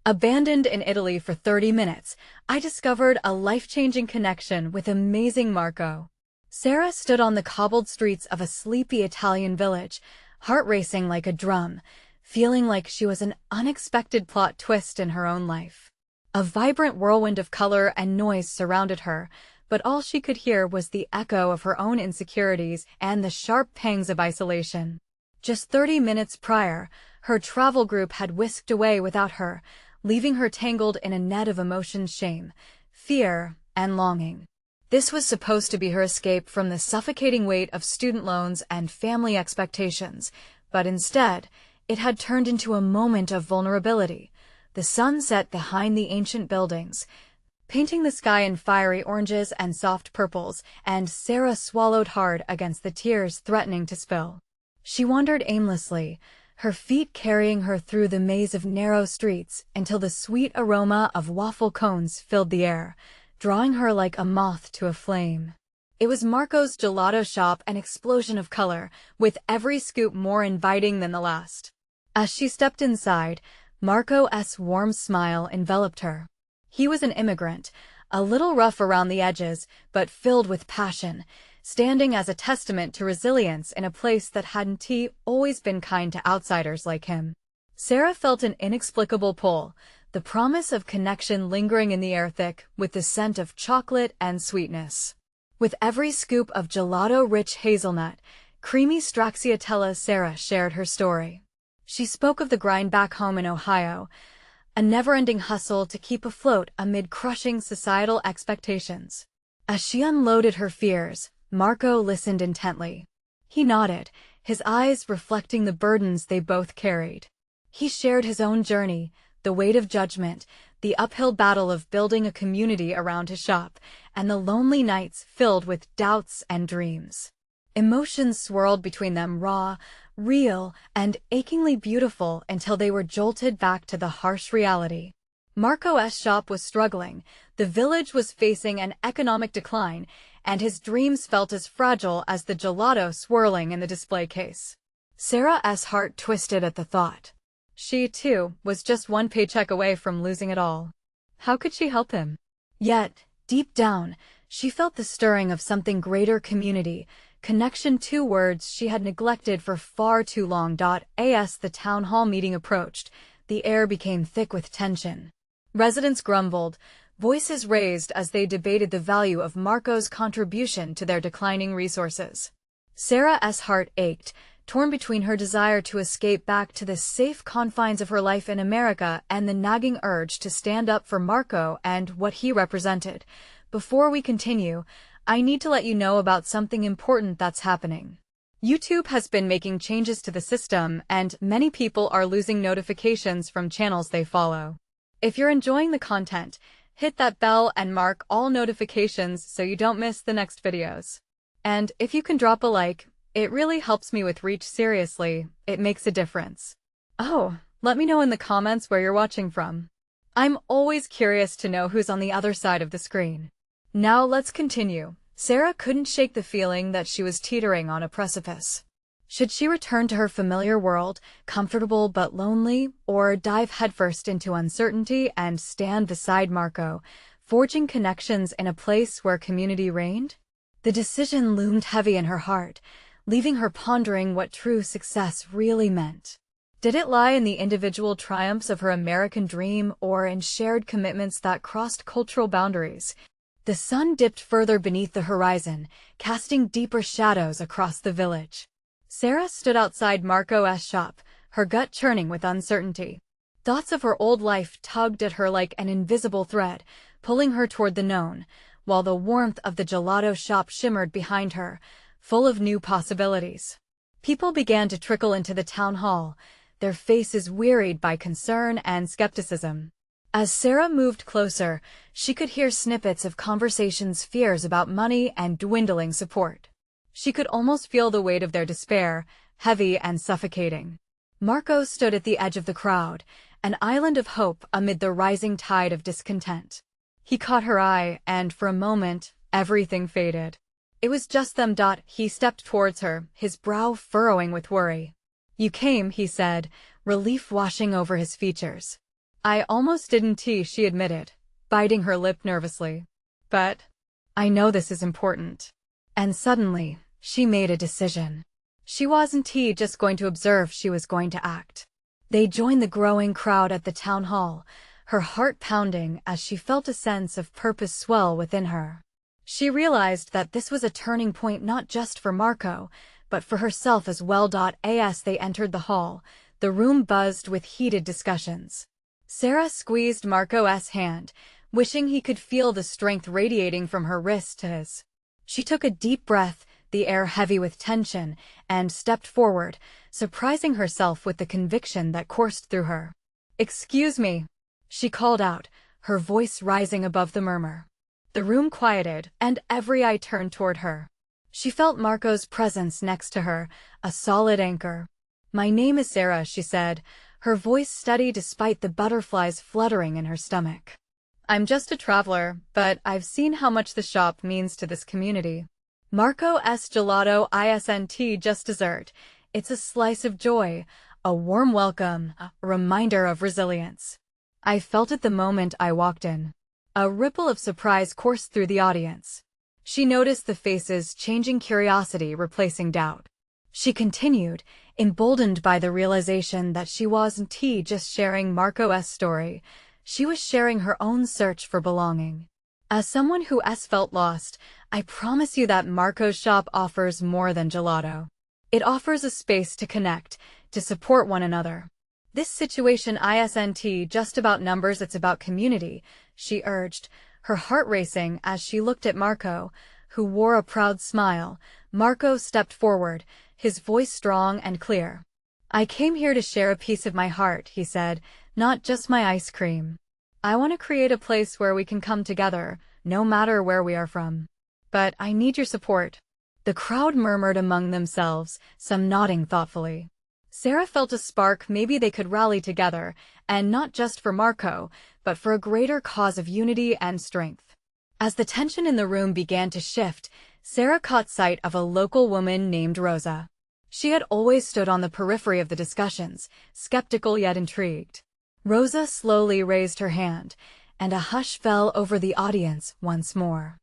Abandoned in Italy for 30 minutes, I discovered a life-changing connection with amazing Marco. Sarah stood on the cobbled streets of a sleepy Italian village, heart racing like a drum, feeling like she was an unexpected plot twist in her own life. A vibrant whirlwind of color and noise surrounded her, but all she could hear was the echo of her own insecurities and the sharp pangs of isolation. Just 30 minutes prior, her travel group had whisked away without her, leaving her tangled in a net of emotions: shame, fear, and longing. This was supposed to be her escape from the suffocating weight of student loans and family expectations, but instead, it had turned into a moment of vulnerability. The sun set behind the ancient buildings, painting the sky in fiery oranges and soft purples, and Sarah swallowed hard against the tears threatening to spill. She wandered aimlessly, her feet carrying her through the maze of narrow streets until the sweet aroma of waffle cones filled the air, drawing her like a moth to a flame. It was Marco's gelato shop, an explosion of color, with every scoop more inviting than the last. As she stepped inside, Marco's warm smile enveloped her. He was an immigrant, a little rough around the edges, but filled with passion, standing as a testament to resilience in a place that hadn't always been kind to outsiders like him. Sarah felt an inexplicable pull, the promise of connection lingering in the air, thick with the scent of chocolate and sweetness. With every scoop of gelato-rich hazelnut, creamy stracciatella, Sarah shared her story. She spoke of the grind back home in Ohio, a never-ending hustle to keep afloat amid crushing societal expectations. As she unloaded her fears, Marco listened intently. He nodded, his eyes reflecting the burdens they both carried. He shared his own journey, the weight of judgment, the uphill battle of building a community around his shop, and the lonely nights filled with doubts and dreams. Emotions swirled between them, raw, real, and achingly beautiful, until they were jolted back to the harsh reality. Marco's shop was struggling, the village was facing an economic decline, and his dreams felt as fragile as the gelato swirling in the display case. Sarah's heart twisted at the thought. She, too, was just one paycheck away from losing it all. How could she help him? Yet, deep down, she felt the stirring of something greater: community, connection, two words she had neglected for far too long. As the town hall meeting approached, the air became thick with tension. Residents grumbled, voices raised as they debated the value of Marco's contribution to their declining resources. Sarah's heart ached, torn between her desire to escape back to the safe confines of her life in America and the nagging urge to stand up for Marco and what he represented. Before we continue, I need to let you know about something important that's happening. YouTube has been making changes to the system, and many people are losing notifications from channels they follow. If you're enjoying the content, hit that bell and mark all notifications so you don't miss the next videos. And if you can drop a like, it really helps me with reach. Seriously, it makes a difference. Oh, let me know in the comments where you're watching from. I'm always curious to know who's on the other side of the screen. Now let's continue. Sarah couldn't shake the feeling that she was teetering on a precipice. Should she return to her familiar world, comfortable but lonely, or dive headfirst into uncertainty and stand beside Marco, forging connections in a place where community reigned? The decision loomed heavy in her heart, leaving her pondering what true success really meant. Did it lie in the individual triumphs of her American dream, or in shared commitments that crossed cultural boundaries? The sun dipped further beneath the horizon, casting deeper shadows across the village. Sarah stood outside Marco's shop, her gut churning with uncertainty. Thoughts of her old life tugged at her like an invisible thread, pulling her toward the known, while the warmth of the gelato shop shimmered behind her, full of new possibilities. People began to trickle into the town hall, their faces wearied by concern and skepticism. As Sarah moved closer, she could hear snippets of conversations, fears about money and dwindling support. She could almost feel the weight of their despair, heavy and suffocating. Marco stood at the edge of the crowd, an island of hope amid the rising tide of discontent. He caught her eye, and for a moment, everything faded. It was just them. He stepped towards her, his brow furrowing with worry. "You came," he said, relief washing over his features. I almost didn't tea, she admitted, biting her lip nervously. But I know this is important. And suddenly, she made a decision. She wasn't just going to observe, she was going to act. They joined the growing crowd at the town hall, her heart pounding as she felt a sense of purpose swell within her. She realized that this was a turning point not just for Marco, but for herself as well. As they entered the hall, the room buzzed with heated discussions. Sarah squeezed Marco's hand, wishing he could feel the strength radiating from her wrist to his. She took a deep breath, the air heavy with tension, and stepped forward, surprising herself with the conviction that coursed through her. "Excuse me," she called out, her voice rising above the murmur. The room quieted, and every eye turned toward her. She felt Marco's presence next to her, a solid anchor. "My name is Sarah," she said, her voice steady despite the butterflies fluttering in her stomach. "I'm just a traveler, but I've seen how much the shop means to this community. Marco's gelato isn't just dessert. It's a slice of joy, a warm welcome, a reminder of resilience." I felt it the moment I walked in. A ripple of surprise coursed through the audience. She noticed the faces changing, curiosity replacing doubt. She continued, emboldened by the realization that she wasn't just sharing Marco's story. She was sharing her own search for belonging. As someone who felt lost, I promise you that Marco's shop offers more than gelato. It offers a space to connect, to support one another. "This situation isn't just about numbers, it's about community," she urged, her heart racing as she looked at Marco, who wore a proud smile. Marco stepped forward, his voice strong and clear. "I came here to share a piece of my heart," he said, "not just my ice cream. I want to create a place where we can come together, no matter where we are from. But I need your support." The crowd murmured among themselves, some nodding thoughtfully. Sarah felt a spark. Maybe they could rally together, and not just for Marco, but for a greater cause of unity and strength. As the tension in the room began to shift, Sarah caught sight of a local woman named Rosa. She had always stood on the periphery of the discussions, skeptical yet intrigued. Rosa slowly raised her hand, and a hush fell over the audience once more.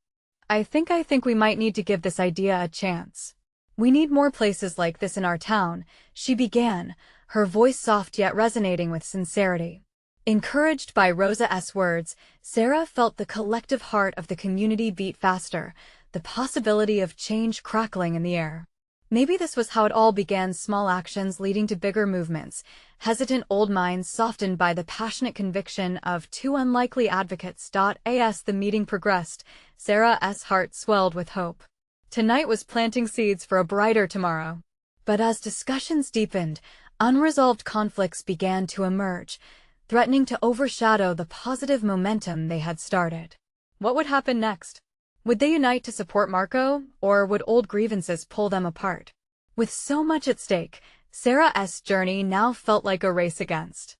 I think we might need to give this idea a chance. We need more places like this in our town," she began, her voice soft yet resonating with sincerity. Encouraged by Rosa's words, Sarah felt the collective heart of the community beat faster, the possibility of change crackling in the air. Maybe this was how it all began, small actions leading to bigger movements, hesitant old minds softened by the passionate conviction of two unlikely advocates. As the meeting progressed, Sarah's heart swelled with hope. Tonight was planting seeds for a brighter tomorrow. But as discussions deepened, unresolved conflicts began to emerge, threatening to overshadow the positive momentum they had started. What would happen next? Would they unite to support Marco, or would old grievances pull them apart? With so much at stake, Sarah's journey now felt like a race against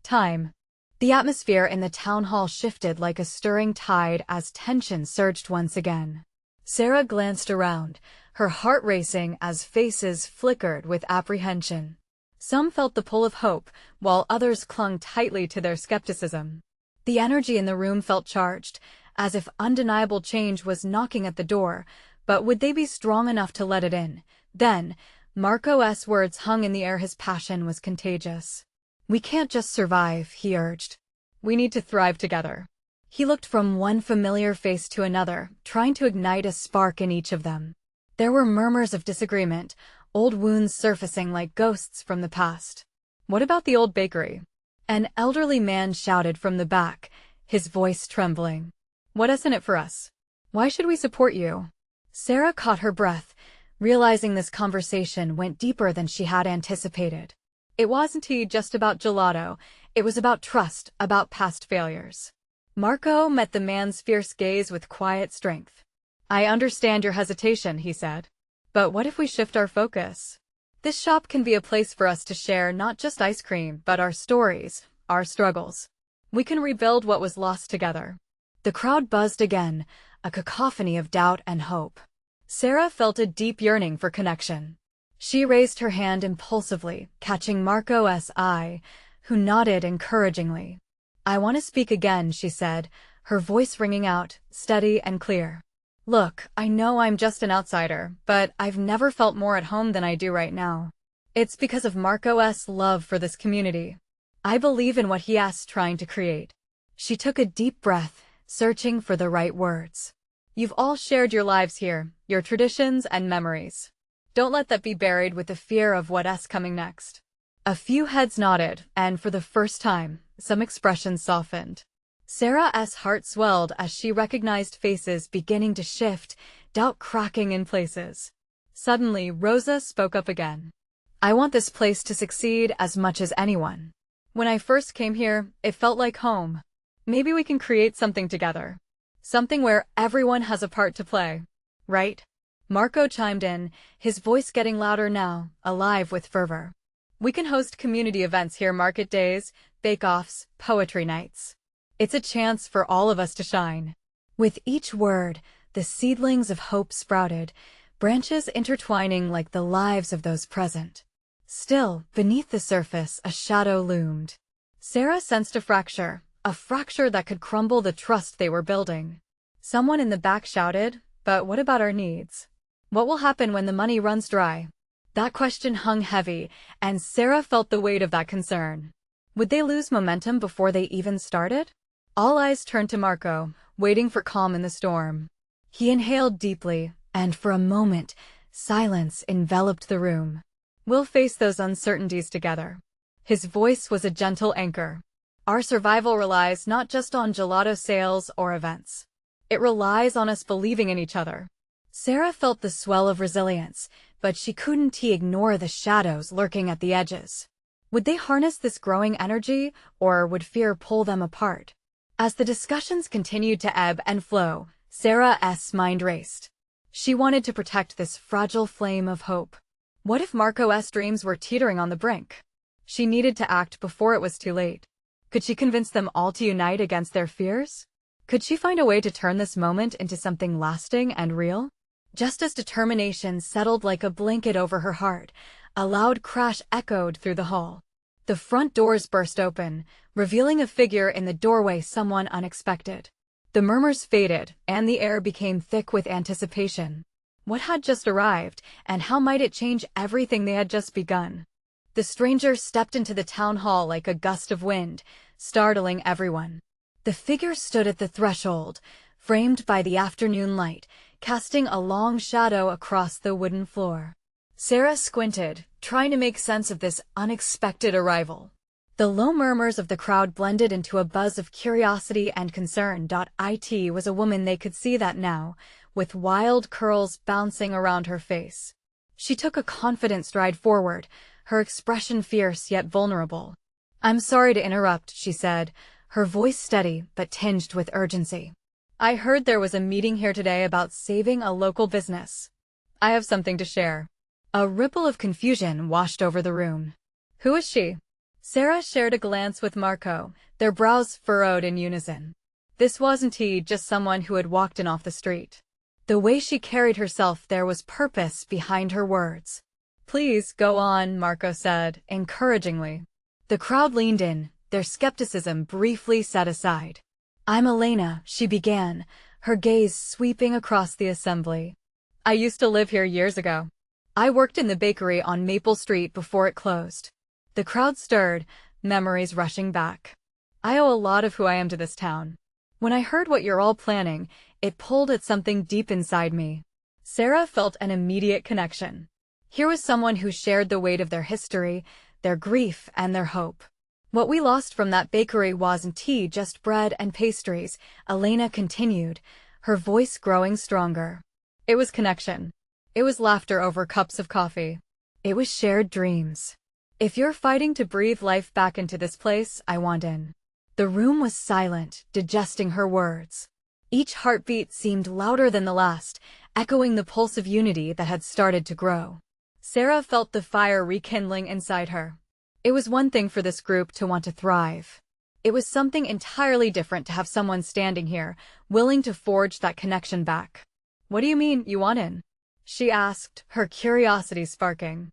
time. The atmosphere in the town hall shifted like a stirring tide as tension surged once again. Sarah glanced around, her heart racing as faces flickered with apprehension. Some felt the pull of hope, while others clung tightly to their skepticism. The energy in the room felt charged, as if undeniable change was knocking at the door, but would they be strong enough to let it in? Then, Marco's words hung in the air. His passion was contagious. "We can't just survive," he urged. "We need to thrive together." He looked from one familiar face to another, trying to ignite a spark in each of them. There were murmurs of disagreement, old wounds surfacing like ghosts from the past. "What about the old bakery?" An elderly man shouted from the back, his voice trembling. "What is in it for us? Why should we support you?" Sarah caught her breath, realizing this conversation went deeper than she had anticipated. It wasn't just about gelato, it was about trust, about past failures. Marco met the man's fierce gaze with quiet strength. "I understand your hesitation," he said. "But what if we shift our focus? This shop can be a place for us to share not just ice cream, but our stories, our struggles. We can rebuild what was lost together." The crowd buzzed again, a cacophony of doubt and hope. Sarah felt a deep yearning for connection. She raised her hand impulsively, catching Marco's eye, who nodded encouragingly. "I want to speak again," she said, her voice ringing out, steady and clear. "Look, I know I'm just an outsider, but I've never felt more at home than I do right now. It's because of Marco's love for this community. I believe in what he's trying to create." She took a deep breath, searching for the right words. "You've all shared your lives here, your traditions and memories. Don't let that be buried with the fear of what's coming next." A few heads nodded, and for the first time, some expressions softened. Sarah's heart swelled as she recognized faces beginning to shift, doubt cracking in places. Suddenly, Rosa spoke up again. "I want this place to succeed as much as anyone. When I first came here, it felt like home. Maybe we can create something together. Something where everyone has a part to play. Right?" Marco chimed in, his voice getting louder now, alive with fervor. "We can host community events here, market days, bake-offs, poetry nights. It's a chance for all of us to shine." With each word, the seedlings of hope sprouted, branches intertwining like the lives of those present. Still, beneath the surface, a shadow loomed. Sarah sensed a fracture that could crumble the trust they were building. Someone in the back shouted, "But what about our needs? What will happen when the money runs dry?" That question hung heavy, and Sarah felt the weight of that concern. Would they lose momentum before they even started? All eyes turned to Marco, waiting for calm in the storm. He inhaled deeply, and for a moment, silence enveloped the room. "We'll face those uncertainties together." His voice was a gentle anchor. "Our survival relies not just on gelato sales or events. It relies on us believing in each other." Sarah felt the swell of resilience, but she couldn't ignore the shadows lurking at the edges. Would they harness this growing energy, or would fear pull them apart? As the discussions continued to ebb and flow, Sarah's mind raced. She wanted to protect this fragile flame of hope. What if Marco's dreams were teetering on the brink? She needed to act before it was too late. Could she convince them all to unite against their fears? Could she find a way to turn this moment into something lasting and real? Just as determination settled like a blanket over her heart, a loud crash echoed through the hall. The front doors burst open, revealing a figure in the doorway, someone unexpected. The murmurs faded, and the air became thick with anticipation. What had just arrived, and how might it change everything they had just begun? The stranger stepped into the town hall like a gust of wind, startling everyone. The figure stood at the threshold, framed by the afternoon light, casting a long shadow across the wooden floor. Sarah squinted, trying to make sense of this unexpected arrival. The low murmurs of the crowd blended into a buzz of curiosity and concern. It was a woman they could see that now, with wild curls bouncing around her face. She took a confident stride forward, her expression fierce yet vulnerable. "I'm sorry to interrupt," she said, her voice steady but tinged with urgency. "I heard there was a meeting here today about saving a local business. I have something to share." A ripple of confusion washed over the room. "Who is she?" Sarah shared a glance with Marco, their brows furrowed in unison. This wasn't just someone who had walked in off the street. The way she carried herself, there was purpose behind her words. "Please go on," Marco said, encouragingly. The crowd leaned in, their skepticism briefly set aside. "I'm Elena," she began, her gaze sweeping across the assembly. "I used to live here years ago. I worked in the bakery on Maple Street before it closed." The crowd stirred, memories rushing back. "I owe a lot of who I am to this town. When I heard what you're all planning, it pulled at something deep inside me." Sarah felt an immediate connection. Here was someone who shared the weight of their history, their grief, and their hope. "What we lost from that bakery wasn't just bread and pastries," Elena continued, her voice growing stronger. "It was connection. It was laughter over cups of coffee. It was shared dreams. If you're fighting to breathe life back into this place, I want in." The room was silent, digesting her words. Each heartbeat seemed louder than the last, echoing the pulse of unity that had started to grow. Sarah felt the fire rekindling inside her. It was one thing for this group to want to thrive. It was something entirely different to have someone standing here, willing to forge that connection back. "What do you mean, you want in?" she asked, her curiosity sparking.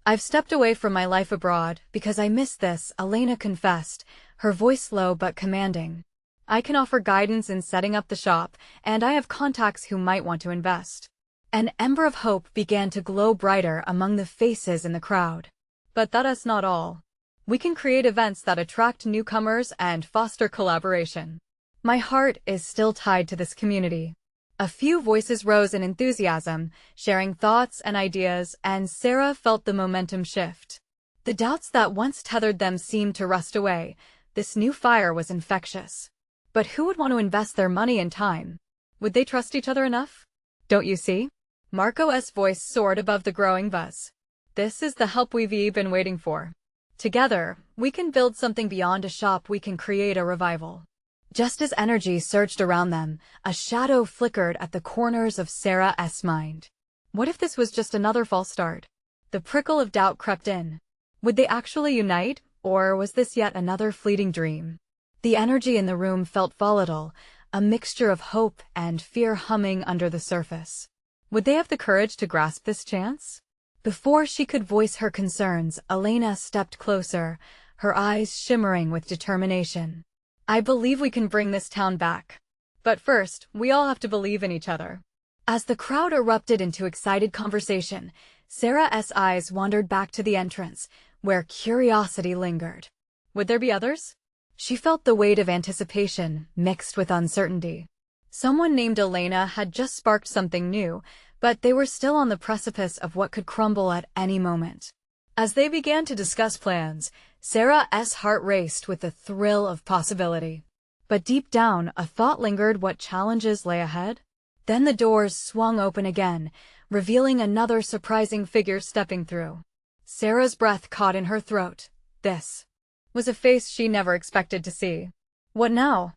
"I've stepped away from my life abroad because I miss this," Elena confessed, her voice low but commanding. "I can offer guidance in setting up the shop, and I have contacts who might want to invest." An ember of hope began to glow brighter among the faces in the crowd. "But that is not all. We can create events that attract newcomers and foster collaboration." My heart is still tied to this community. A few voices rose in enthusiasm, sharing thoughts and ideas, and Sarah felt the momentum shift. The doubts that once tethered them seemed to rust away. This new fire was infectious. But who would want to invest their money and time? Would they trust each other enough? "Don't you see?" Marco's voice soared above the growing buzz. "This is the help we've been waiting for. Together, we can build something beyond a shop. We can create a revival." Just as energy surged around them, a shadow flickered at the corners of Sarah's mind. What if this was just another false start? The prickle of doubt crept in. Would they actually unite, or was this yet another fleeting dream? The energy in the room felt volatile, a mixture of hope and fear humming under the surface. Would they have the courage to grasp this chance? Before she could voice her concerns, Elena stepped closer, her eyes shimmering with determination. "I believe we can bring this town back. But first, we all have to believe in each other." As the crowd erupted into excited conversation, Sarah's eyes wandered back to the entrance, where curiosity lingered. Would there be others? She felt the weight of anticipation, mixed with uncertainty. Someone named Elena had just sparked something new, but they were still on the precipice of what could crumble at any moment. As they began to discuss plans, Sarah's heart raced with the thrill of possibility. But deep down, a thought lingered: what challenges lay ahead? Then the doors swung open again, revealing another surprising figure stepping through. Sarah's breath caught in her throat. This was a face she never expected to see. What now?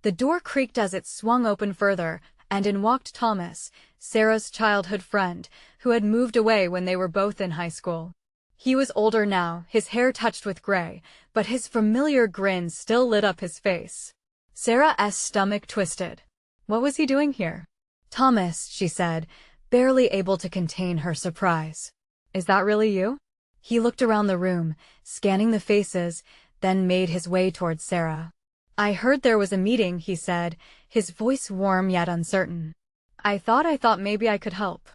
The door creaked as it swung open further, and in walked Thomas, Sarah's childhood friend, who had moved away when they were both in high school. He was older now, his hair touched with gray, but his familiar grin still lit up his face. Sarah's stomach twisted. What was he doing here? "Thomas," she said, barely able to contain her surprise. "Is that really you?" He looked around the room, scanning the faces, then made his way towards Sarah. "I heard there was a meeting," he said, his voice warm yet uncertain. I thought maybe I could help."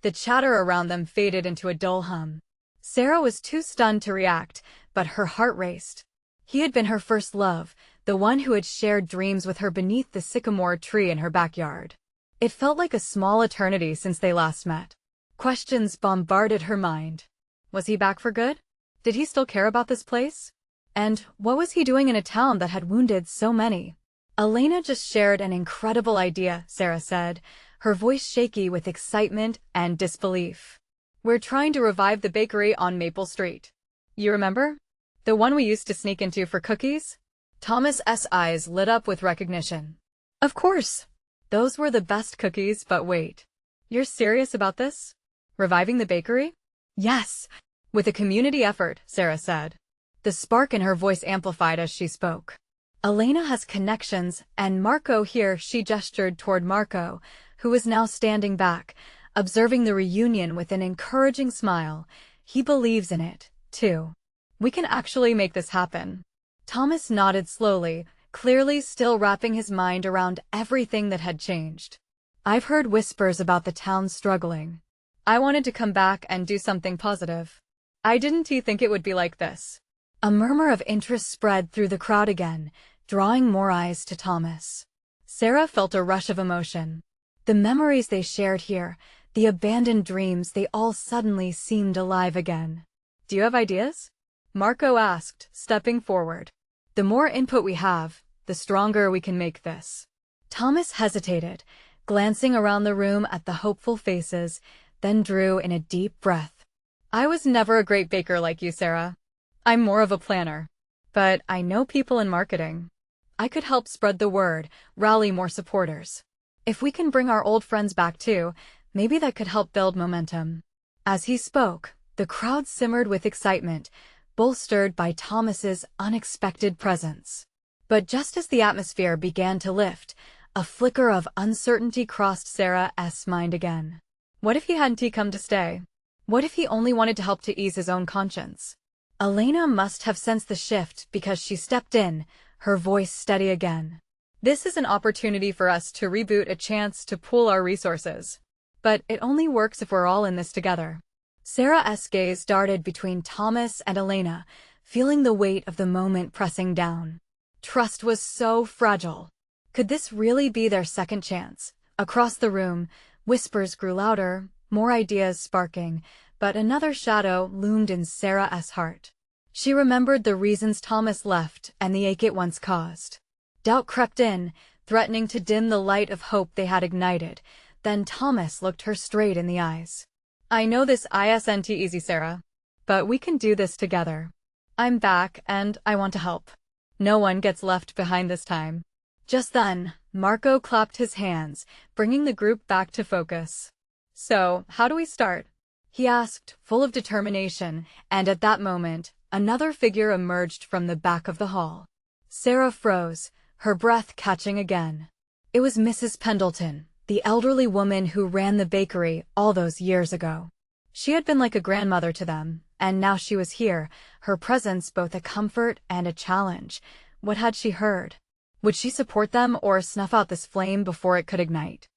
The chatter around them faded into a dull hum. Sarah was too stunned to react, but her heart raced. He had been her first love, the one who had shared dreams with her beneath the sycamore tree in her backyard. It felt like a small eternity since they last met. Questions bombarded her mind. Was he back for good? Did he still care about this place? And what was he doing in a town that had wounded so many? "Elena just shared an incredible idea," Sarah said, her voice shaky with excitement and disbelief. "We're trying to revive the bakery on Maple Street. You remember? The one we used to sneak into for cookies?" Thomas's eyes lit up with recognition. "Of course! Those were the best cookies, but wait. You're serious about this? Reviving the bakery?" "Yes, with a community effort," Sarah said. The spark in her voice amplified as she spoke. "Elena has connections, and Marco here," she gestured toward Marco, who was now standing back, observing the reunion with an encouraging smile. "He believes in it, too. We can actually make this happen." Thomas nodded slowly, clearly still wrapping his mind around everything that had changed. "I've heard whispers about the town struggling. I wanted to come back and do something positive. I didn't think it would be like this." A murmur of interest spread through the crowd again, drawing more eyes to Thomas. Sarah felt a rush of emotion. The memories they shared here, the abandoned dreams, they all suddenly seemed alive again. "Do you have ideas?" Marco asked, stepping forward. "The more input we have, the stronger we can make this." Thomas hesitated, glancing around the room at the hopeful faces, then drew in a deep breath. "I was never a great baker like you, Sarah. I'm more of a planner. But I know people in marketing. I could help spread the word, rally more supporters. If we can bring our old friends back too, maybe that could help build momentum." As he spoke, the crowd simmered with excitement, bolstered by Thomas's unexpected presence. But just as the atmosphere began to lift, a flicker of uncertainty crossed Sarah's mind again. What if he hadn't come to stay? What if he only wanted to help to ease his own conscience? Elena must have sensed the shift because she stepped in, her voice steady again. This is an opportunity for us to reboot, a chance to pool our resources. But it only works if we're all in this together. Sarah's gaze darted between Thomas and Elena, feeling the weight of the moment pressing down. Trust was so fragile. Could this really be their second chance? Across the room, whispers grew louder, more ideas sparking, but another shadow loomed in Sarah's heart. She remembered the reasons Thomas left and the ache it once caused. Doubt crept in, threatening to dim the light of hope they had ignited. Then Thomas looked her straight in the eyes. I know this isn't easy, Sarah, but we can do this together. I'm back and I want to help. No one gets left behind this time. Just then, Marco clapped his hands, bringing the group back to focus. So, how do we start? He asked, full of determination, and at that moment, another figure emerged from the back of the hall. Sarah froze, her breath catching again. It was Mrs. Pendleton, the elderly woman who ran the bakery all those years ago. She had been like a grandmother to them, and now she was here, her presence both a comfort and a challenge. What had she heard? Would she support them or snuff out this flame before it could ignite?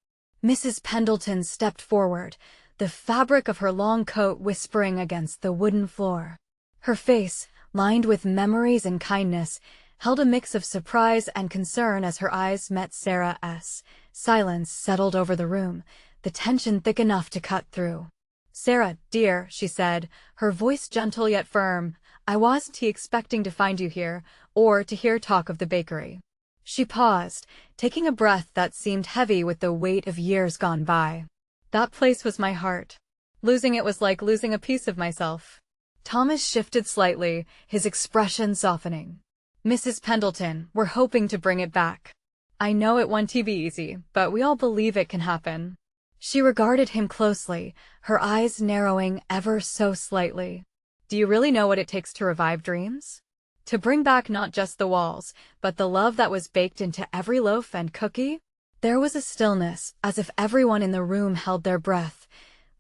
Mrs. Pendleton stepped forward, the fabric of her long coat whispering against the wooden floor. Her face, lined with memories and kindness, held a mix of surprise and concern as her eyes met Sarah's. Silence settled over the room, the tension thick enough to cut through. Sarah, dear, she said, her voice gentle yet firm, I wasn't expecting to find you here, or to hear talk of the bakery. She paused, taking a breath that seemed heavy with the weight of years gone by. That place was my heart. Losing it was like losing a piece of myself. Thomas shifted slightly, his expression softening. Mrs. Pendleton, we're hoping to bring it back. I know it won't be easy, but we all believe it can happen. She regarded him closely, her eyes narrowing ever so slightly. Do you really know what it takes to revive dreams? To bring back not just the walls, but the love that was baked into every loaf and cookie? There was a stillness, as if everyone in the room held their breath,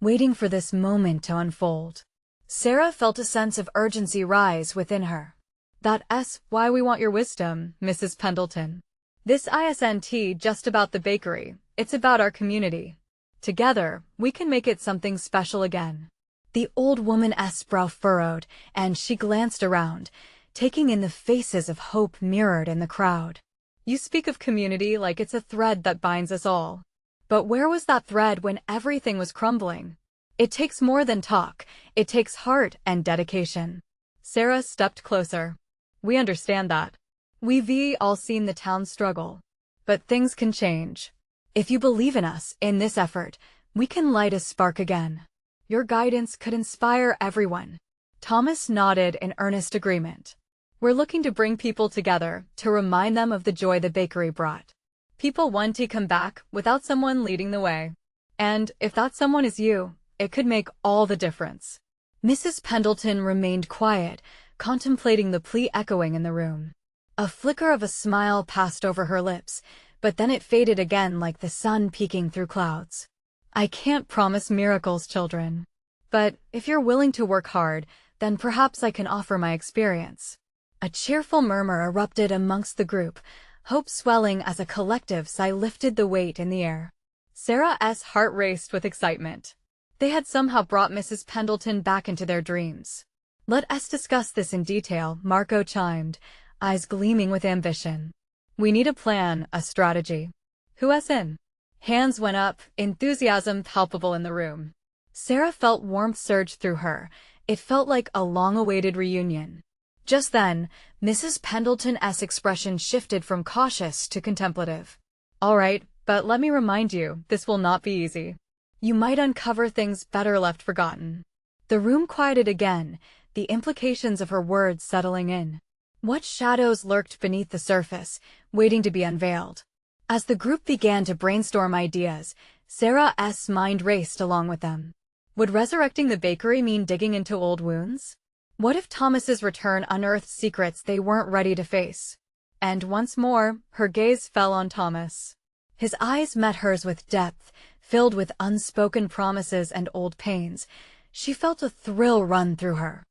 waiting for this moment to unfold. Sarah felt a sense of urgency rise within her. That's why we want your wisdom, Mrs. Pendleton. This isn't just about the bakery, it's about our community. Together, we can make it something special again. The old woman's brow furrowed, and she glanced around, taking in the faces of hope mirrored in the crowd. You speak of community like it's a thread that binds us all. But where was that thread when everything was crumbling? It takes more than talk, it takes heart and dedication. Sarah stepped closer. We understand that. We've all seen the town struggle. But things can change. If you believe in us, in this effort, we can light a spark again. Your guidance could inspire everyone. Thomas nodded in earnest agreement. We're looking to bring people together, to remind them of the joy the bakery brought. People want to come back without someone leading the way. And if that someone is you, it could make all the difference. Mrs. Pendleton remained quiet, contemplating the plea echoing in the room. A flicker of a smile passed over her lips, but then it faded again like the sun peeking through clouds. I can't promise miracles, children. But if you're willing to work hard, then perhaps I can offer my experience. A cheerful murmur erupted amongst the group, hope swelling as a collective sigh lifted the weight in the air. Sarah's heart raced with excitement. They had somehow brought Mrs. Pendleton back into their dreams. Let us discuss this in detail, Marco chimed, eyes gleaming with ambition. We need a plan, a strategy. Who's in? Hands went up, enthusiasm palpable in the room. Sarah felt warmth surge through her. It felt like a long-awaited reunion. Just then, Mrs. Pendleton's expression shifted from cautious to contemplative. All right, but let me remind you, this will not be easy. You might uncover things better left forgotten. The room quieted again, the implications of her words settling in. What shadows lurked beneath the surface, waiting to be unveiled? As the group began to brainstorm ideas, Sarah's mind raced along with them. Would resurrecting the bakery mean digging into old wounds? What if Thomas's return unearthed secrets they weren't ready to face? And once more, her gaze fell on Thomas. His eyes met hers with depth, filled with unspoken promises and old pains. She felt a thrill run through her.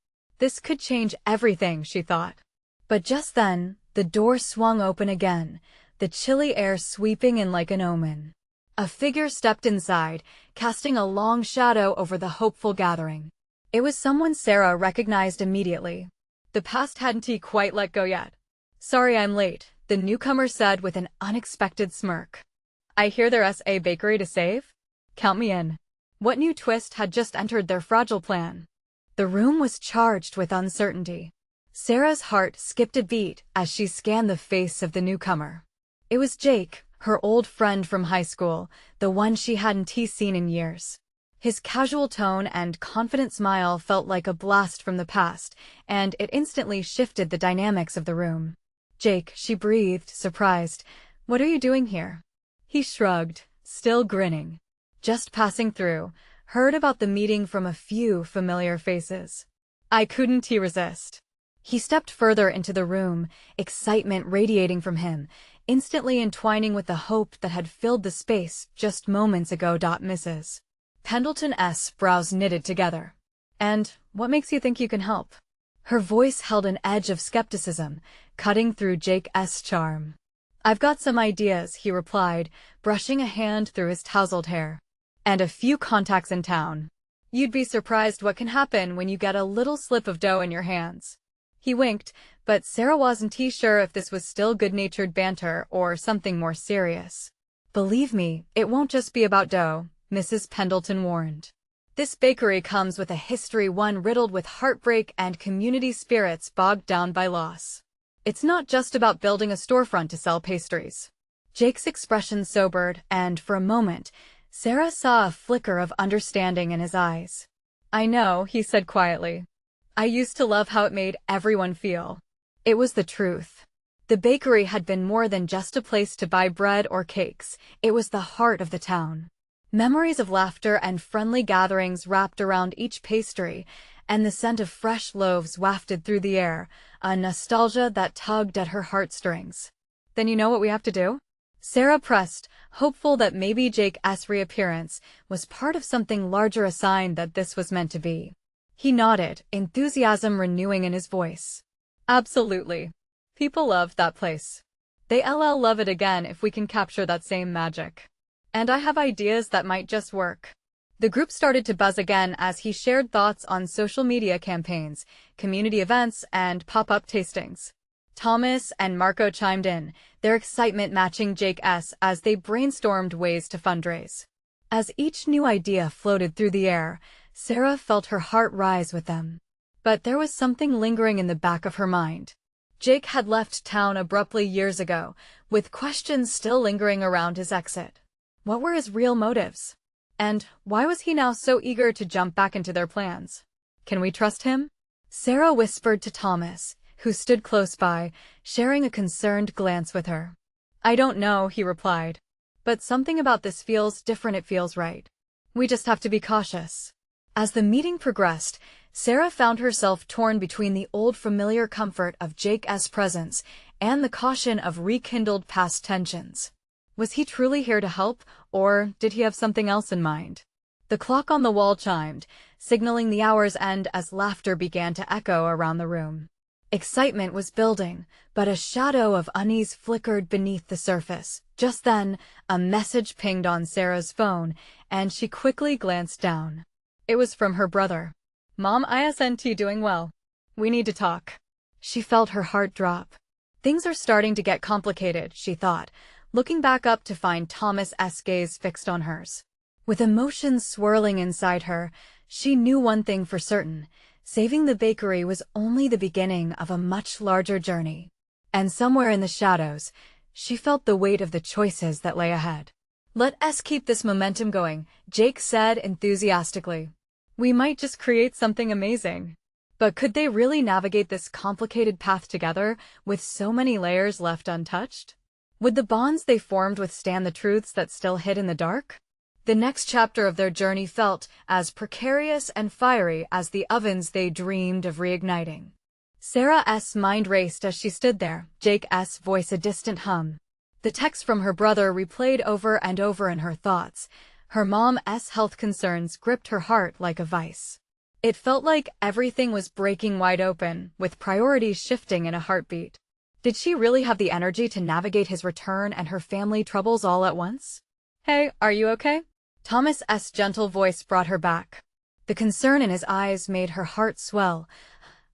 This could change everything, she thought. But just then, the door swung open again, the chilly air sweeping in like an omen. A figure stepped inside, casting a long shadow over the hopeful gathering. It was someone Sarah recognized immediately. The past hadn't quite let go yet. "Sorry I'm late," the newcomer said with an unexpected smirk. "I hear there's a bakery to save? Count me in." What new twist had just entered their fragile plan? The room was charged with uncertainty. Sarah's heart skipped a beat as she scanned the face of the newcomer. It was Jake, her old friend from high school, the one she hadn't seen in years. His casual tone and confident smile felt like a blast from the past, and it instantly shifted the dynamics of the room. "Jake," she breathed, surprised. "What are you doing here?" He shrugged, still grinning. "Just passing through. Heard about the meeting from a few familiar faces." "I couldn't resist." He stepped further into the room, excitement radiating from him, instantly entwining with the hope that had filled the space just moments ago. Mrs. Pendleton's brows knitted together. "And what makes you think you can help?" Her voice held an edge of skepticism, cutting through Jake's charm. "I've got some ideas," he replied, brushing a hand through his tousled hair. "And a few contacts in town. You'd be surprised what can happen when you get a little slip of dough in your hands." He winked, but Sarah wasn't sure if this was still good-natured banter or something more serious. "Believe me, it won't just be about dough," Mrs. Pendleton warned. "This bakery comes with a history, one riddled with heartbreak and community spirits bogged down by loss. It's not just about building a storefront to sell pastries." Jake's expression sobered, and for a moment, Sarah saw a flicker of understanding in his eyes. "I know," he said quietly. "I used to love how it made everyone feel." It was the truth. The bakery had been more than just a place to buy bread or cakes. It was the heart of the town. Memories of laughter and friendly gatherings wrapped around each pastry, and the scent of fresh loaves wafted through the air, a nostalgia that tugged at her heartstrings. "Then you know what we have to do?" Sarah pressed, hopeful that maybe Jake's reappearance was part of something larger, a sign that this was meant to be. He nodded, enthusiasm renewing in his voice. "Absolutely. People loved that place. They'll love it again if we can capture that same magic. And I have ideas that might just work." The group started to buzz again as he shared thoughts on social media campaigns, community events, and pop-up tastings. Thomas and Marco chimed in, their excitement matching Jake's as they brainstormed ways to fundraise. As each new idea floated through the air, Sarah felt her heart rise with them. But there was something lingering in the back of her mind. Jake had left town abruptly years ago, with questions still lingering around his exit. What were his real motives? And why was he now so eager to jump back into their plans? "Can we trust him?" Sarah whispered to Thomas, who stood close by, sharing a concerned glance with her. "I don't know," he replied. "But something about this feels different. It feels right. We just have to be cautious." As the meeting progressed, Sarah found herself torn between the old familiar comfort of Jake's presence and the caution of rekindled past tensions. Was he truly here to help, or did he have something else in mind? The clock on the wall chimed, signaling the hour's end as laughter began to echo around the room. Excitement was building, but a shadow of unease flickered beneath the surface. Just then, a message pinged on Sarah's phone, and she quickly glanced down. It was from her brother. "Mom, isn't doing well. We need to talk." She felt her heart drop. Things are starting to get complicated, she thought, looking back up to find Thomas's gaze fixed on hers. With emotions swirling inside her, she knew one thing for certain: saving the bakery was only the beginning of a much larger journey. And somewhere in the shadows, she felt the weight of the choices that lay ahead. "Let's keep this momentum going," Jake said enthusiastically. "We might just create something amazing." But could they really navigate this complicated path together, with so many layers left untouched? Would the bonds they formed withstand the truths that still hid in the dark? The next chapter of their journey felt as precarious and fiery as the ovens they dreamed of reigniting. Sarah's mind raced as she stood there, Jake's voice a distant hum. The text from her brother replayed over and over in her thoughts. Her mom's health concerns gripped her heart like a vice. It felt like everything was breaking wide open, with priorities shifting in a heartbeat. Did she really have the energy to navigate his return and her family troubles all at once? Hey, are you okay? Thomas's gentle voice brought her back. The concern in his eyes made her heart swell,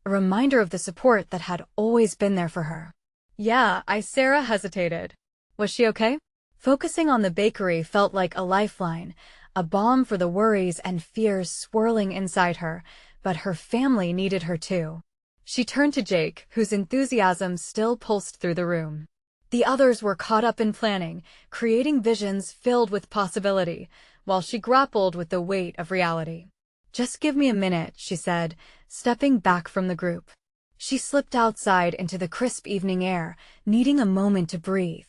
a reminder of the support that had always been there for her. Yeah, Sarah hesitated. Was she okay? Focusing on the bakery felt like a lifeline, a balm for the worries and fears swirling inside her, but her family needed her too. She turned to Jake, whose enthusiasm still pulsed through the room. The others were caught up in planning, creating visions filled with possibility, while she grappled with the weight of reality. Just give me a minute, she said, stepping back from the group. She slipped outside into the crisp evening air, needing a moment to breathe.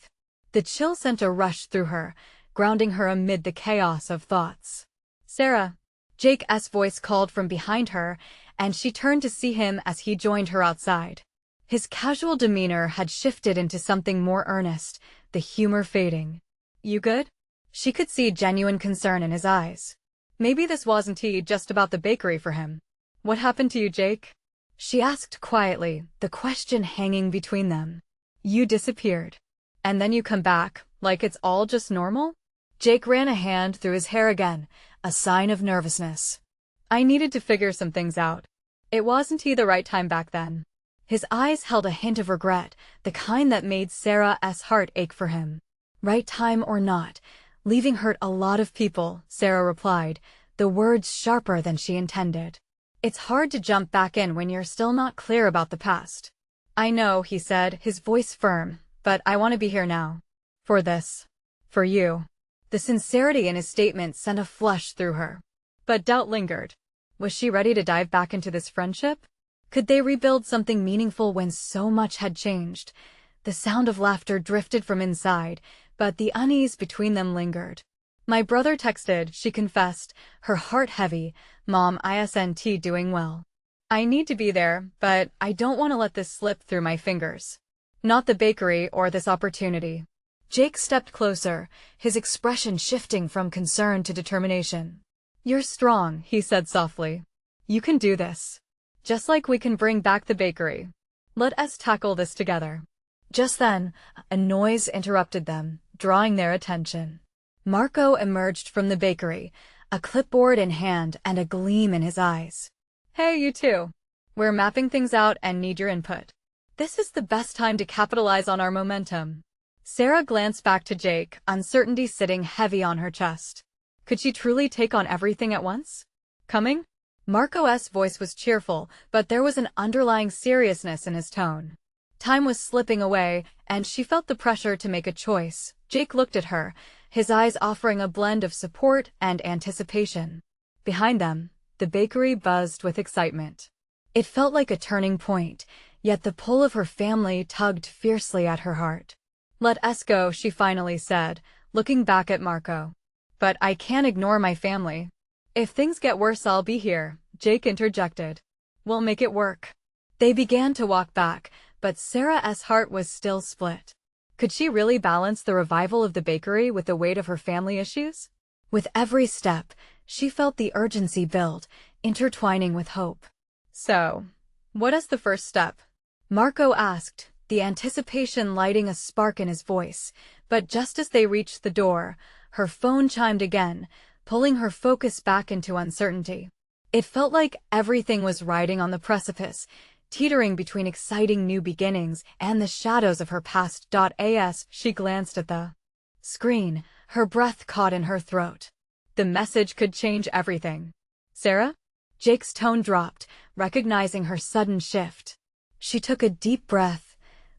The chill sent a rush through her, grounding her amid the chaos of thoughts. Sarah, Jake's voice called from behind her, and she turned to see him as he joined her outside. His casual demeanor had shifted into something more earnest, the humor fading. You good? She could see genuine concern in his eyes. Maybe this wasn't just about the bakery for him. What happened to you, Jake? She asked quietly, the question hanging between them. You disappeared. And then you come back, like it's all just normal? Jake ran a hand through his hair again, a sign of nervousness. I needed to figure some things out. It wasn't the right time back then. His eyes held a hint of regret, the kind that made Sarah's heart ache for him. Right time or not, leaving hurt a lot of people, Sarah replied, the words sharper than she intended. It's hard to jump back in when you're still not clear about the past. I know, he said, his voice firm, but I want to be here now. For this. For you. The sincerity in his statement sent a flush through her. But doubt lingered. Was she ready to dive back into this friendship? Could they rebuild something meaningful when so much had changed? The sound of laughter drifted from inside, but the unease between them lingered. My brother texted, she confessed, her heart heavy. Mom isn't doing well. I need to be there, but I don't want to let this slip through my fingers. Not the bakery or this opportunity. Jake stepped closer, his expression shifting from concern to determination. You're strong, he said softly. You can do this. Just like we can bring back the bakery. Let us tackle this together. Just then, a noise interrupted them, drawing their attention. Marco emerged from the bakery, a clipboard in hand and a gleam in his eyes. Hey, you two. We're mapping things out and need your input. This is the best time to capitalize on our momentum. Sarah glanced back to Jake, uncertainty sitting heavy on her chest. Could she truly take on everything at once? Coming? Marco's voice was cheerful, but there was an underlying seriousness in his tone. Time was slipping away, and she felt the pressure to make a choice. Jake looked at her, his eyes offering a blend of support and anticipation. Behind them, the bakery buzzed with excitement. It felt like a turning point, yet the pull of her family tugged fiercely at her heart. Let us go, she finally said, looking back at Marco. But I can't ignore my family. If things get worse, I'll be here, Jake interjected. We'll make it work. They began to walk back, but Sarah's heart was still split. Could she really balance the revival of the bakery with the weight of her family issues? With every step, she felt the urgency build, intertwining with hope. So, what is the first step? Marco asked, the anticipation lighting a spark in his voice, but just as they reached the door, her phone chimed again, pulling her focus back into uncertainty. It felt like everything was riding on the precipice, teetering between exciting new beginnings and the shadows of her past. As she glanced at the screen, her breath caught in her throat. The message could change everything. Sarah? Jake's tone dropped, recognizing her sudden shift. She took a deep breath,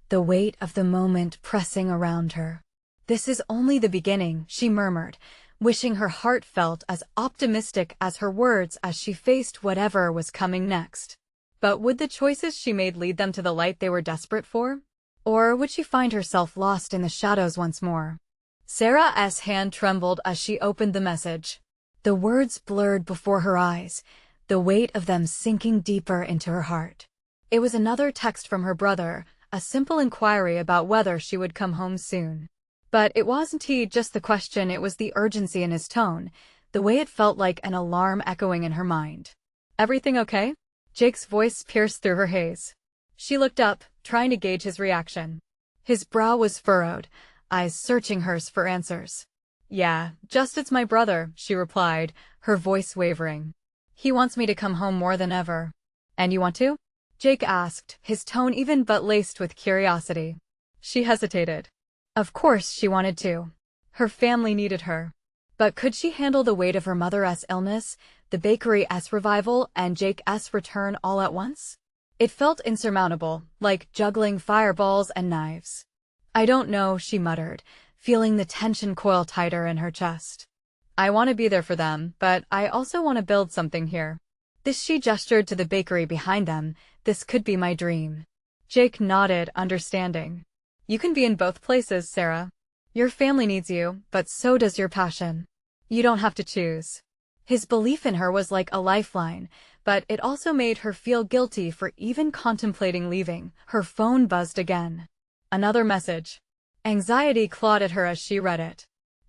the weight of the moment pressing around her. This is only the beginning, she murmured, wishing her heart felt as optimistic as her words as she faced whatever was coming next. But would the choices she made lead them to the light they were desperate for? Or would she find herself lost in the shadows once more? Sarah's hand trembled as she opened the message. The words blurred before her eyes, the weight of them sinking deeper into her heart. It was another text from her brother, a simple inquiry about whether she would come home soon. But it wasn't just the question, it was the urgency in his tone, the way it felt like an alarm echoing in her mind. Everything okay? Jake's voice pierced through her haze. She looked up, trying to gauge his reaction. His brow was furrowed, eyes searching hers for answers. Yeah, just it's my brother, she replied, her voice wavering. He wants me to come home more than ever. And you want to? Jake asked, his tone even but laced with curiosity. She hesitated. Of course she wanted to. Her family needed her. But could she handle the weight of her mother's illness, the bakery's revival, and Jake's return all at once? It felt insurmountable, like juggling fireballs and knives. I don't know, she muttered, feeling the tension coil tighter in her chest. I want to be there for them, but I also want to build something here. She gestured to the bakery behind them. This could be my dream. Jake nodded, understanding. You can be in both places, Sarah. Your family needs you, but so does your passion. You don't have to choose. His belief in her was like a lifeline, but it also made her feel guilty for even contemplating leaving. Her phone buzzed again. Another message. Anxiety clawed at her as she read it.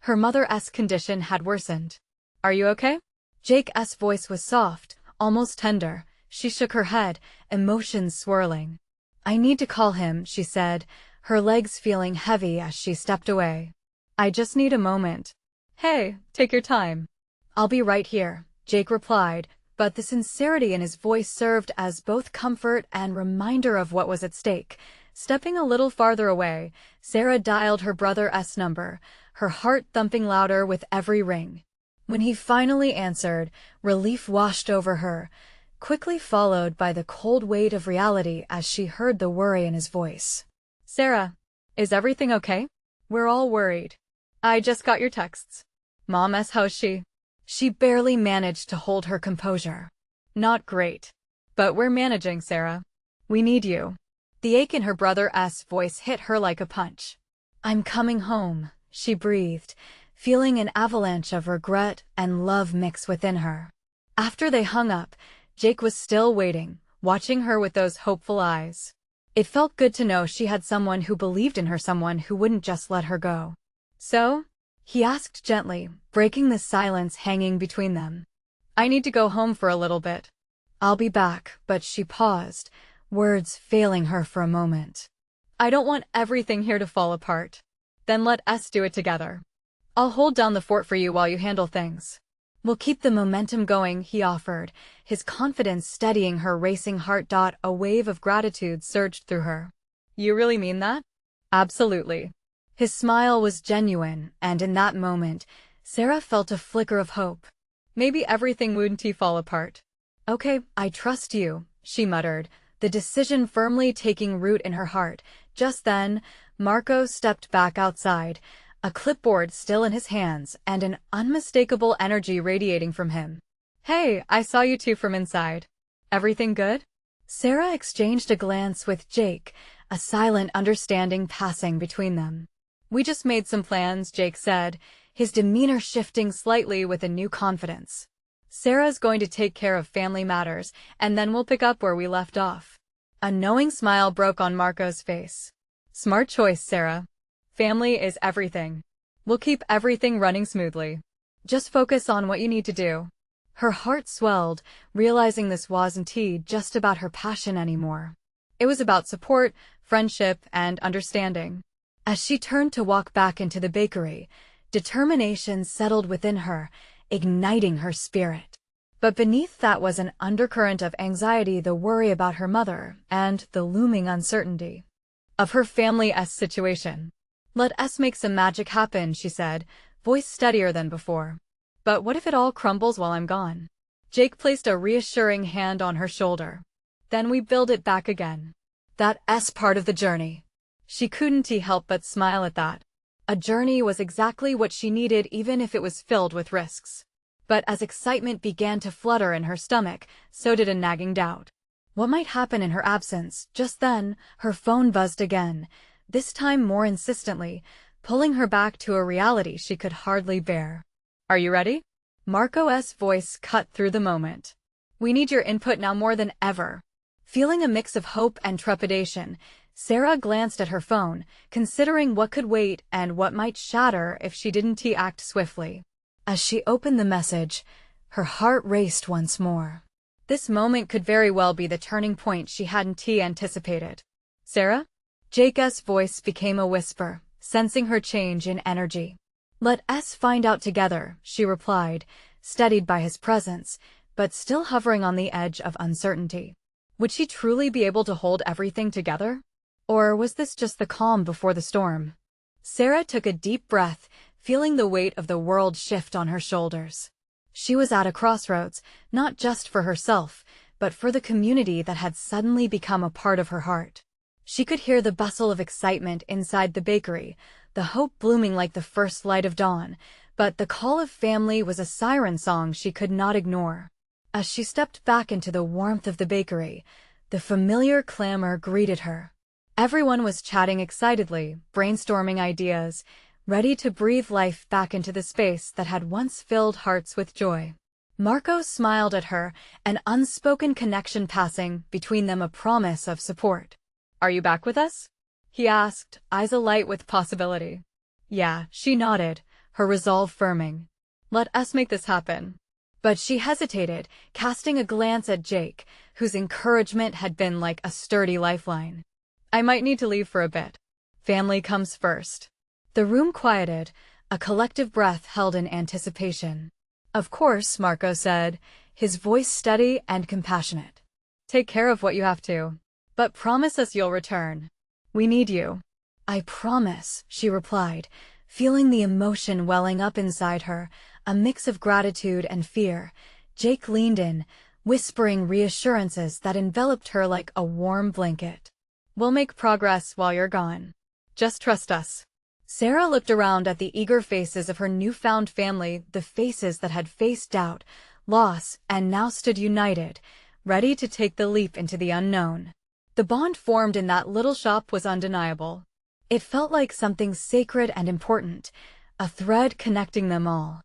Her mother's condition had worsened. Are you okay? Jake's voice was soft, almost tender. She shook her head, emotions swirling. I need to call him, she said, her legs feeling heavy as she stepped away. I just need a moment. Hey, take your time. I'll be right here, Jake replied, but the sincerity in his voice served as both comfort and reminder of what was at stake. Stepping a little farther away, Sarah dialed her brother's number, her heart thumping louder with every ring. When he finally answered, relief washed over her, quickly followed by the cold weight of reality as she heard the worry in his voice. Sarah, is everything okay? We're all worried. I just got your texts. How's she? She barely managed to hold her composure. Not great. But we're managing, Sarah. We need you. The ache in her brother's voice hit her like a punch. I'm coming home, she breathed, feeling an avalanche of regret and love mix within her. After they hung up, Jake was still waiting, watching her with those hopeful eyes. It felt good to know she had someone who believed in her, someone who wouldn't just let her go. So? He asked gently, breaking the silence hanging between them. I need to go home for a little bit. I'll be back, but she paused, words failing her for a moment. I don't want everything here to fall apart. Then let us do it together. I'll hold down the fort for you while you handle things. We'll keep the momentum going, he offered, his confidence steadying her racing heart. A wave of gratitude surged through her. You really mean that? Absolutely. His smile was genuine, and in that moment, Sarah felt a flicker of hope. Maybe everything wouldn't fall apart. Okay, I trust you, she muttered, the decision firmly taking root in her heart. Just then, Marco stepped back outside, a clipboard still in his hands and an unmistakable energy radiating from him. Hey, I saw you two from inside. Everything good? Sarah exchanged a glance with Jake, a silent understanding passing between them. We just made some plans, Jake said, his demeanor shifting slightly with a new confidence. Sarah's going to take care of family matters, and then we'll pick up where we left off. A knowing smile broke on Marco's face. Smart choice, Sarah. Family is everything. We'll keep everything running smoothly. Just focus on what you need to do. Her heart swelled, realizing this wasn't just about her passion anymore. It was about support, friendship, and understanding. As she turned to walk back into the bakery, determination settled within her, igniting her spirit. But beneath that was an undercurrent of anxiety, the worry about her mother, and the looming uncertainty of her family's situation. Let us make some magic happen, she said, voice steadier than before. But what if it all crumbles while I'm gone? Jake placed a reassuring hand on her shoulder. Then we build it back again. That's part of the journey. She couldn't help but smile at that. A journey was exactly what she needed, even if it was filled with risks. But as excitement began to flutter in her stomach, so did a nagging doubt. What might happen in her absence? Just then, her phone buzzed again, this time more insistently, pulling her back to a reality she could hardly bear. Are you ready? Marco's voice cut through the moment. We need your input now more than ever. Feeling a mix of hope and trepidation, Sarah glanced at her phone, considering what could wait and what might shatter if she didn't act swiftly. As she opened the message, her heart raced once more. This moment could very well be the turning point she hadn't anticipated. Sarah? Jake's voice became a whisper, sensing her change in energy. Let us find out together, she replied, steadied by his presence, but still hovering on the edge of uncertainty. Would she truly be able to hold everything together? Or was this just the calm before the storm? Sarah took a deep breath, feeling the weight of the world shift on her shoulders. She was at a crossroads, not just for herself, but for the community that had suddenly become a part of her heart. She could hear the bustle of excitement inside the bakery, the hope blooming like the first light of dawn, but the call of family was a siren song she could not ignore. As she stepped back into the warmth of the bakery, the familiar clamor greeted her. Everyone was chatting excitedly, brainstorming ideas, ready to breathe life back into the space that had once filled hearts with joy. Marco smiled at her, an unspoken connection passing between them, a promise of support. Are you back with us? He asked, eyes alight with possibility. Yeah, she nodded, her resolve firming. Let us make this happen. But she hesitated, casting a glance at Jake, whose encouragement had been like a sturdy lifeline. I might need to leave for a bit. Family comes first. The room quieted, a collective breath held in anticipation. Of course, Marco said, his voice steady and compassionate. Take care of what you have to. But promise us you'll return. We need you. I promise, she replied, feeling the emotion welling up inside her, a mix of gratitude and fear. Jake leaned in, whispering reassurances that enveloped her like a warm blanket. We'll make progress while you're gone. Just trust us. Sarah looked around at the eager faces of her newfound family, the faces that had faced doubt, loss, and now stood united, ready to take the leap into the unknown. The bond formed in that little shop was undeniable. It felt like something sacred and important, a thread connecting them all.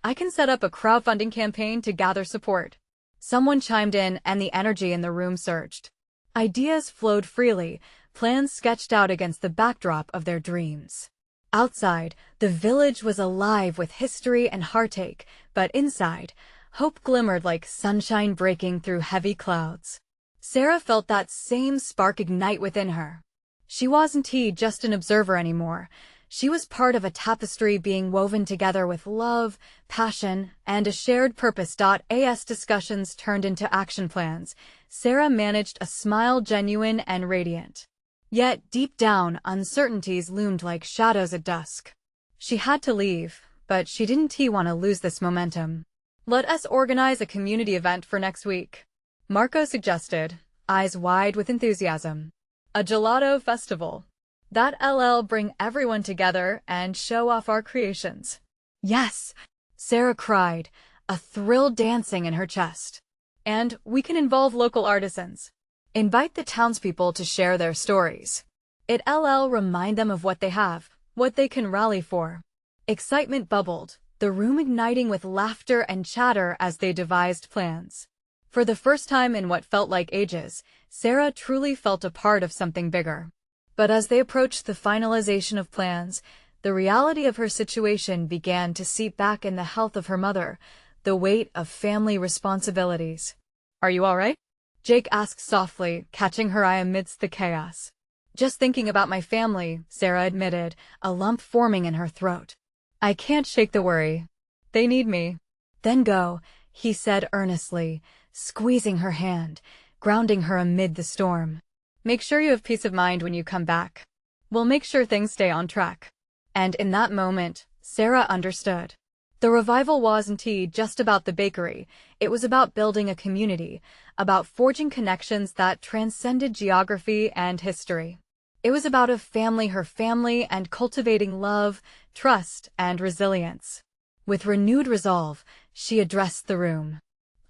I can set up a crowdfunding campaign to gather support. Someone chimed in and the energy in the room surged. Ideas flowed freely, plans sketched out against the backdrop of their dreams. Outside, the village was alive with history and heartache, but inside, hope glimmered like sunshine breaking through heavy clouds. Sarah felt that same spark ignite within her. She wasn't just an observer anymore. She was part of a tapestry being woven together with love, passion, and a shared purpose. As discussions turned into action plans, Sarah managed a smile genuine and radiant. Yet, deep down, uncertainties loomed like shadows at dusk. She had to leave, but she didn't want to lose this momentum. Let us organize a community event for next week, Marco suggested, eyes wide with enthusiasm. A gelato festival. That'll bring everyone together and show off our creations. Yes, Sarah cried, a thrill dancing in her chest. And we can involve local artisans. Invite the townspeople to share their stories. It'll remind them of what they have, what they can rally for. Excitement bubbled, the room igniting with laughter and chatter as they devised plans. For the first time in what felt like ages, Sarah truly felt a part of something bigger. But as they approached the finalization of plans, the reality of her situation began to seep back in the health of her mother, the weight of family responsibilities. Are you all right? Jake asked softly, catching her eye amidst the chaos. Just thinking about my family, Sarah admitted, a lump forming in her throat. I can't shake the worry. They need me. Then go, he said earnestly, squeezing her hand, grounding her amid the storm. Make sure you have peace of mind when you come back. We'll make sure things stay on track. And in that moment, Sarah understood. The revival wasn't just about the bakery, it was about building a community, about forging connections that transcended geography and history. It was about her family, and cultivating love, trust, and resilience. With renewed resolve, she addressed the room.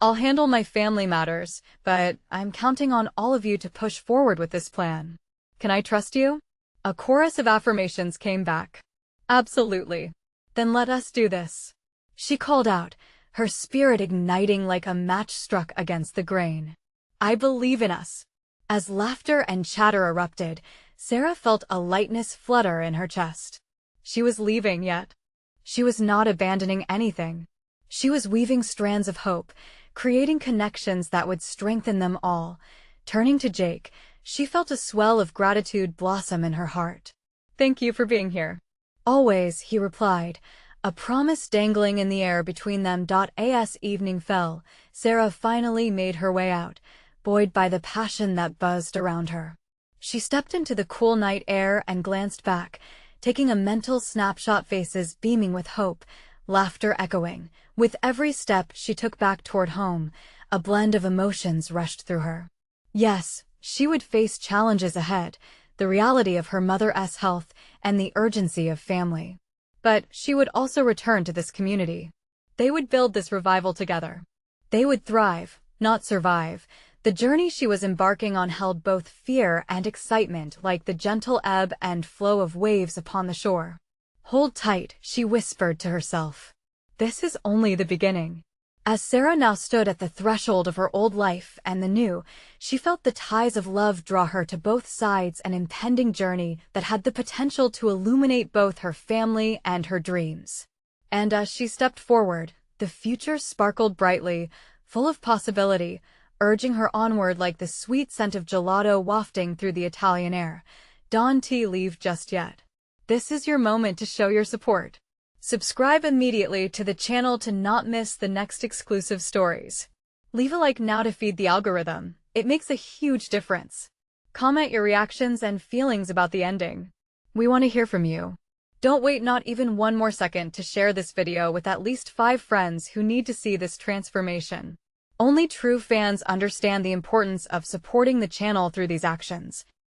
I'll handle my family matters, but I'm counting on all of you to push forward with this plan. Can I trust you? A chorus of affirmations came back. Absolutely. Then let us do this. She called out, her spirit igniting like a match struck against the grain. I believe in us. As laughter and chatter erupted, Sarah felt a lightness flutter in her chest. She was leaving, yet she was not abandoning anything. She was weaving strands of hope, creating connections that would strengthen them all. Turning to Jake, she felt a swell of gratitude blossom in her heart. "Thank you for being here." "Always," he replied, a promise dangling in the air between them. As evening fell, Sarah finally made her way out, buoyed by the passion that buzzed around her. She stepped into the cool night air and glanced back, taking a mental snapshot, faces beaming with hope, laughter echoing. With every step she took back toward home, a blend of emotions rushed through her. Yes, she would face challenges ahead, the reality of her mother's health and the urgency of family. But she would also return to this community. They would build this revival together. They would thrive, not survive. The journey she was embarking on held both fear and excitement, like the gentle ebb and flow of waves upon the shore. "Hold tight," she whispered to herself. "This is only the beginning." As Sarah now stood at the threshold of her old life and the new, she felt the ties of love draw her to both sides, an impending journey that had the potential to illuminate both her family and her dreams. And as she stepped forward, the future sparkled brightly, full of possibility, urging her onward like the sweet scent of gelato wafting through the Italian air. "Don't leave just yet. This is your moment to show your support." Subscribe immediately to the channel to not miss the next exclusive stories. Leave a like now to feed the algorithm. It makes a huge difference. Comment your reactions and feelings about the ending. We want to hear from you. Don't wait not even one more second to share this video with at least 5 friends who need to see this transformation. Only true fans understand the importance of supporting the channel through these actions.